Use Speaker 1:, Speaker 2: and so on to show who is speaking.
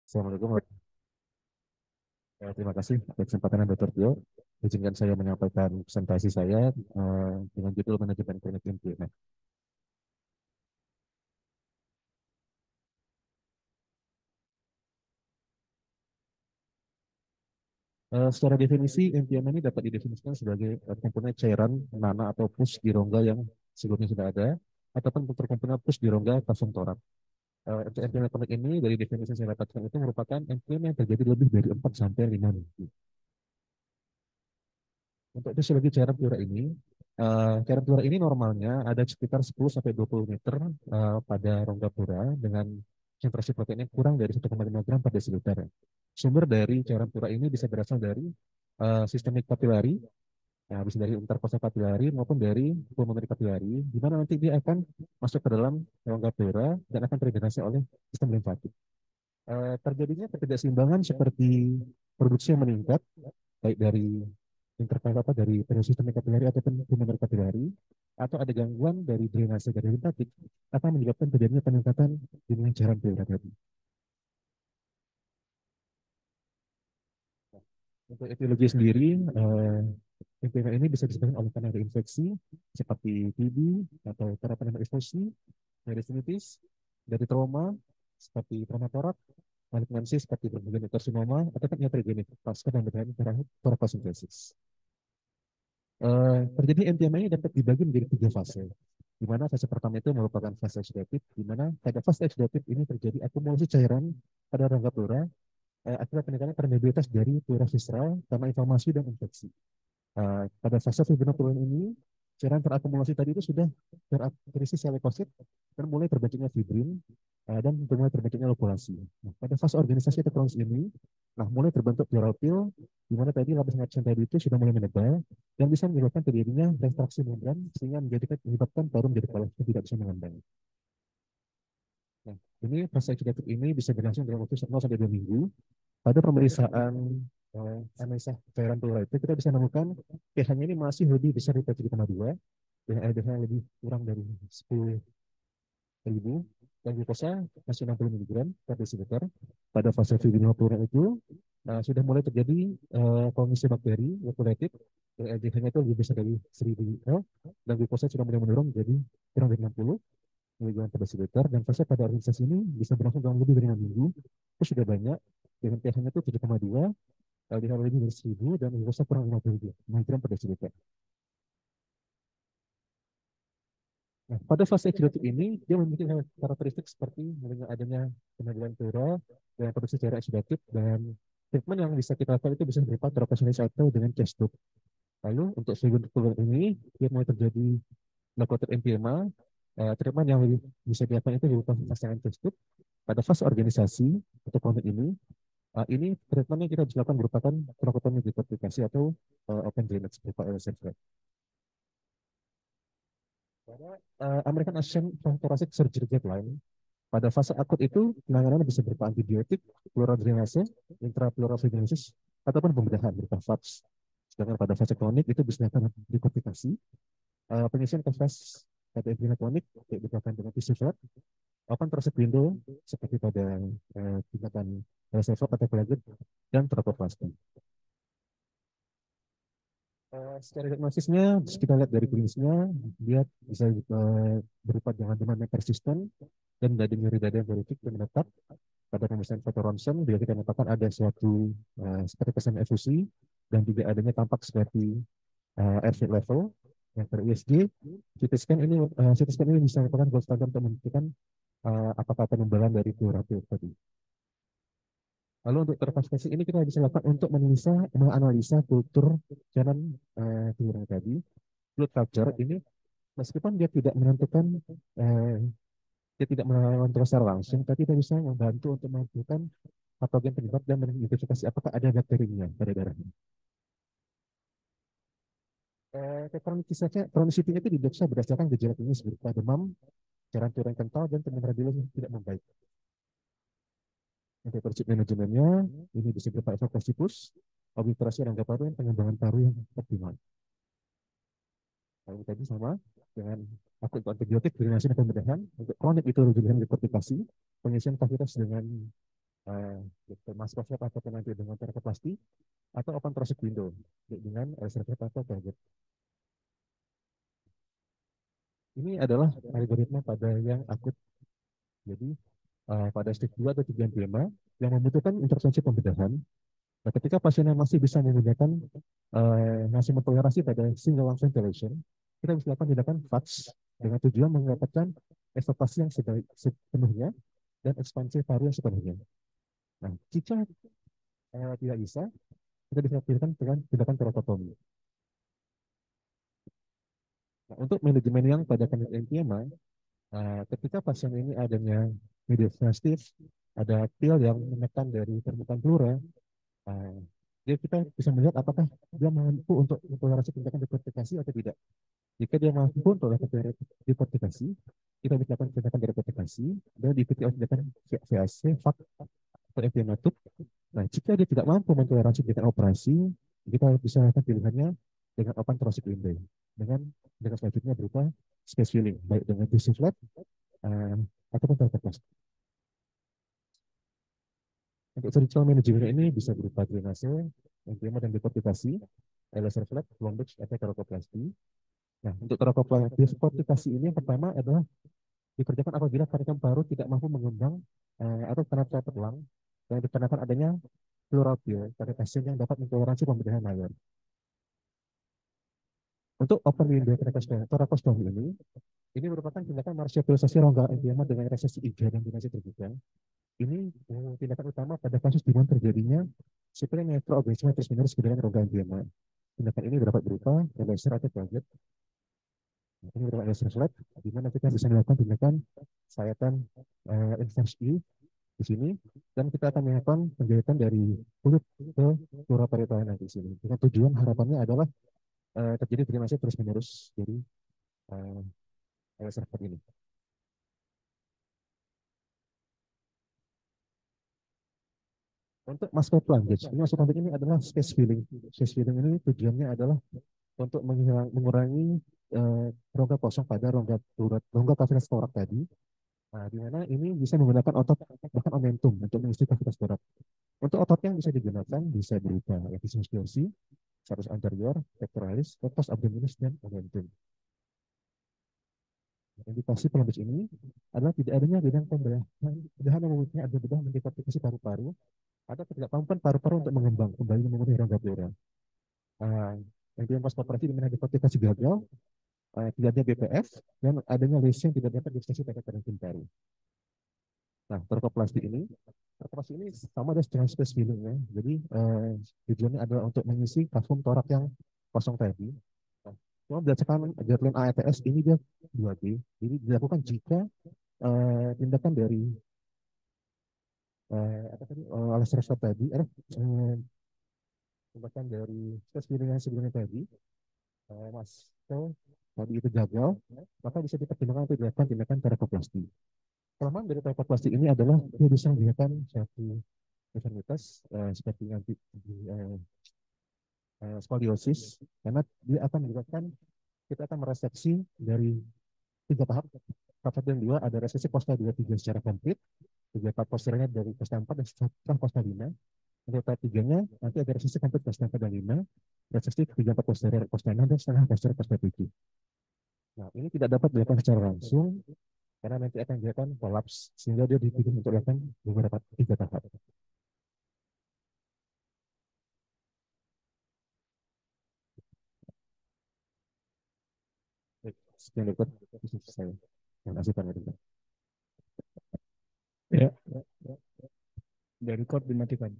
Speaker 1: Assalamualaikum. Terima kasih atas kesempatan Dr. Tio. Izinkan saya menyampaikan presentasi saya dengan judul manajemen klinik implement. Secara definisi, MPM ini dapat didefinisikan sebagai komponen cairan, nana atau pus di rongga yang sebelumnya sudah ada, ataupun bentuk komponen pus di rongga pasung torak. Untuk MPM kronik ini, dari definisi yang saya dapatkan itu merupakan MPM yang terjadi lebih dari 4 sampai 5 minggu. Untuk fisiologi cairan pleura ini, cairan pleura ini normalnya ada sekitar 10 sampai 20 liter pada rongga pleura dengan konsentrasi proteinnya kurang dari 1,5 gram per desiliter. Sumber dari cairan pleura ini bisa berasal dari sistemik papilari, ya, bisa dari interkosta papilari maupun dari pulmonary papilari, di mana nanti dia akan masuk ke dalam rongga pleura dan akan terdrainase oleh sistem limfatik. Terjadinya ketidakseimbangan seperti produksi yang meningkat, baik dari dari sistem kapilari ataupun pulmoner kapilari, atau ada gangguan dari drainase dari limfatik, akan menyebabkan terjadinya peningkatan jumlah cairan pleura tadi. Untuk etiologi sendiri, infeksi ini bisa disebabkan oleh karena ada infeksi seperti TB atau terapkan eksplosi, dari sinusitis, dari trauma seperti trauma torak, malignansi seperti berbagai karsinoma, atau iatrogenic pasca dan berbagai torakosintesis. Terjadi NTM ini dapat dibagi menjadi 3 fase. Di mana fase pertama itu merupakan fase oksidatif, di mana pada fase oksidatif ini terjadi akumulasi cairan pada rongga pleura akibat peningkatan permeabilitas dari pleura visceral karena inflamasi dan infeksi. Pada fase fibrinogen ini, cairan terakumulasi tadi itu sudah terisi sel leukosit dan mulai terbentuknya fibrin dan mulai terbentuknya lopulasi. Nah, pada fase organisasi atau kronis ini, nah mulai terbentuk pleuropil, di mana tadi lapisan lapisan tadi itu sudah mulai menebal dan bisa menyebabkan terjadinya retraksi membran sehingga menyebabkan paru menjadi polos dan tidak bisa mengembang. Nah, ini fase oksidatif ini bisa berlangsung dalam waktu 0 sampai 2 minggu. Pada pemeriksaan analisa cairan pleura itu kita bisa menemukan pH-nya ini masih lebih besar dari 7,2, dengan LDH lebih kurang dari 10.000, dan glukosa masih 60 mg per desiliter. Pada fase fibrinopleura itu sudah mulai terjadi kondisi bakteri leculated, yang LDH-nya itu lebih besar dari 1000 ml, dan glukosa sudah mulai menurun menjadi kurang dari 60 mg per desiliter, dan fase pada organisasi ini bisa berlangsung dalam lebih dari 6 minggu. Itu sudah banyak, dengan pH-nya itu 7,2, LDH lebih dari 1000, dan glukosa kurang 50 mg per desiliter. Nah, pada fase eksotik ini, dia memiliki karakteristik seperti adanya penampilan pleural dan produksi cairan eksodatif, dan treatment yang bisa kita lakukan itu bisa berupa terapi atau dengan chest tube. Lalu untuk second pleural ini, dia mulai terjadi lakukan emphysema, treatment yang lebih bisa dilakukan itu berupa pasangan chest tube. Pada fase organisasi untuk kronik ini treatment yang kita bisa lakukan merupakan tracheotomy decortication atau open drainage berupa LSF. Pada American Association of Thoracic Surgery Guideline, pada fase akut itu penanganan bisa berupa antibiotik, pleural drainase, intrapleural fibrinosis, ataupun pembedahan berupa VATS. Sedangkan pada fase kronik itu bisa dilakukan dekortikasi, pengisian kanvas pada epidemi kronik dilakukan dengan tisu flat, open thoracic window seperti pada tindakan resevok atau plagid, dan tropoplasti. Secara diagnosisnya, kita lihat dari klinisnya, dia bisa berupa dengan demam yang persisten dan nyeri dada yang politik dan menetap. Pada pemeriksaan foto ronsen, bila kita katakan ada suatu seperti kesan efusi dan juga adanya tampak seperti airfield level yang ter USG, CT scan ini bisa merupakan gold standard untuk menentukan apakah penembalan dari pleuropil tadi. Lalu untuk terpastikan ini kita bisa lakukan untuk menganalisa kultur cairan pleural tadi. Blood culture ini meskipun dia tidak menentukan eh, dia tidak menentukan secara langsung, tapi kita bisa membantu untuk menentukan patogen penyebab dan mengidentifikasi apakah ada bakterinya pada darahnya. Kronisitinya itu diperiksa berdasarkan gejala klinis berupa demam, cairan turun kental, dan penurunan yang tidak membaik. Untuk prinsip manajemennya, ini bisa berupa evakuasi pus, obliterasi rongga paru, dan pengembangan paru yang optimal. Kalau tadi sama dengan akut antibiotik, drainase dan pembedahan. Untuk kronik itu dengan dekortikasi, pengisian fasilitas dengan eh, gitu. Microsoft ataupun nanti dengan terkoplasti atau open project window dengan server atau target. Ini adalah algoritma pada yang akut. Jadi pada stage 2 atau 3 dilema yang membutuhkan intervensi pembedahan. Nah, ketika pasiennya masih bisa menggunakan masih mentoleransi pada single lung ventilation, kita bisa lakukan tindakan FATS dengan tujuan mendapatkan ekspektasi yang sepenuhnya dan ekspansi paru yang sepenuhnya. Nah, jika tidak bisa, kita bisa lakukan dengan tindakan torakotomi. Nah, untuk manajemen yang pada kandidat emphysema, ketika pasien ini adanya media sensitif, ada pil yang menekan dari permukaan pleura, uh, dia kita bisa melihat apakah dia mampu untuk mentoleransi tindakan dekortikasi atau tidak. Jika dia mampu untuk melakukan dekortikasi, kita bisa lakukan tindakan dekortikasi dan diikuti oleh tindakan VAC, FAK, atau FDMATUB. Nah, jika dia tidak mampu mentoleransi tindakan operasi, kita bisa lakukan pilihannya dengan open thoracic window dengan selanjutnya berupa space filling, baik dengan tissue flat uh, ataupun terbatas. Untuk surgical management ini bisa berupa drainase, emphysema dan dekortikasi, laser flap, plombage, atau torakoplasti. Nah, untuk torakoplasti dekortikasi ini yang pertama adalah dikerjakan apabila tarikan paru tidak mampu mengembang atau karena terpelang yang dikarenakan adanya pleural field pada pasien yang dapat mentoleransi pembedahan mayor. Untuk open window torakostomi ini merupakan tindakan marsialisasi rongga emphysema dengan resesi iga dan dinasi terbuka. Ini tindakan utama pada kasus di mana terjadinya supine nephroorganisme terus menerus ke dalam rongga emphysema. Tindakan ini dapat berupa laser atau target. Ini merupakan laser flat, di mana kita bisa melakukan tindakan sayatan inversi di sini, dan kita akan melakukan penjahitan dari kulit ke pleura parietal nanti di sini. Dengan tujuan harapannya adalah terjadi drenase terus menerus dari uh, laser flat ini. Untuk masker plunge, ini masker plunge ini adalah space filling. Space filling ini tujuannya adalah untuk mengurangi rongga kosong pada rongga kavitas torak tadi. Nah, di mana ini bisa menggunakan otot bahkan omentum untuk mengisi kavitas torak. Untuk otot yang bisa digunakan bisa berupa epicenter dorsi, sarus anterior, pectoralis, pectus abdominis, dan omentum. Indikasi pelembus ini adalah tidak adanya bidang pembelahan yang memiliki ada bedah mendekortikasi paru-paru atau ketidakmampuan paru-paru untuk mengembang kembali memenuhi rongga pleura. Yang pas operasi di mana dekortikasi gagal, tidak ada BPF, dan adanya lesi yang tidak dapat dideteksi pada terhadap paru. Nah, torkoplasti ini sama dengan space filling ya. Jadi tujuannya adalah untuk mengisi kafum torak yang kosong tadi. Nah, cuma berdasarkan guideline AETS ini dia 2B. Jadi dilakukan jika tindakan dari apa tadi laser shot tadi, tindakan dari space filling yang sebelumnya tadi, mas tadi itu gagal, maka bisa dipertimbangkan untuk dilakukan tindakan torakoplasti. Kelemahan dari plastik ini adalah dia bisa menggunakan satu deformitas seperti nanti skoliosis, karena dia akan menyebabkan kita akan mereseksi dari 3 tahap. Tahap 1 dan 2 ada resesi posta 23 secara komplit, 3 tahap posteriornya dari posta 4 dan setelah posta 5. Untuk tahap 3-nya nanti ada resesi komplit posta 4 dan 5, resesi 3-4 posterior posta 6 dan setengah posterior posta 7. Nah, ini tidak dapat dilakukan secara langsung karena nanti akan dilakukan kolaps sehingga dia dibikin untuk dilakukan beberapa 3 tahap. Baik, sekian dapat saya. Terima kasih Pak.
Speaker 2: Ya, dari record dimatikan.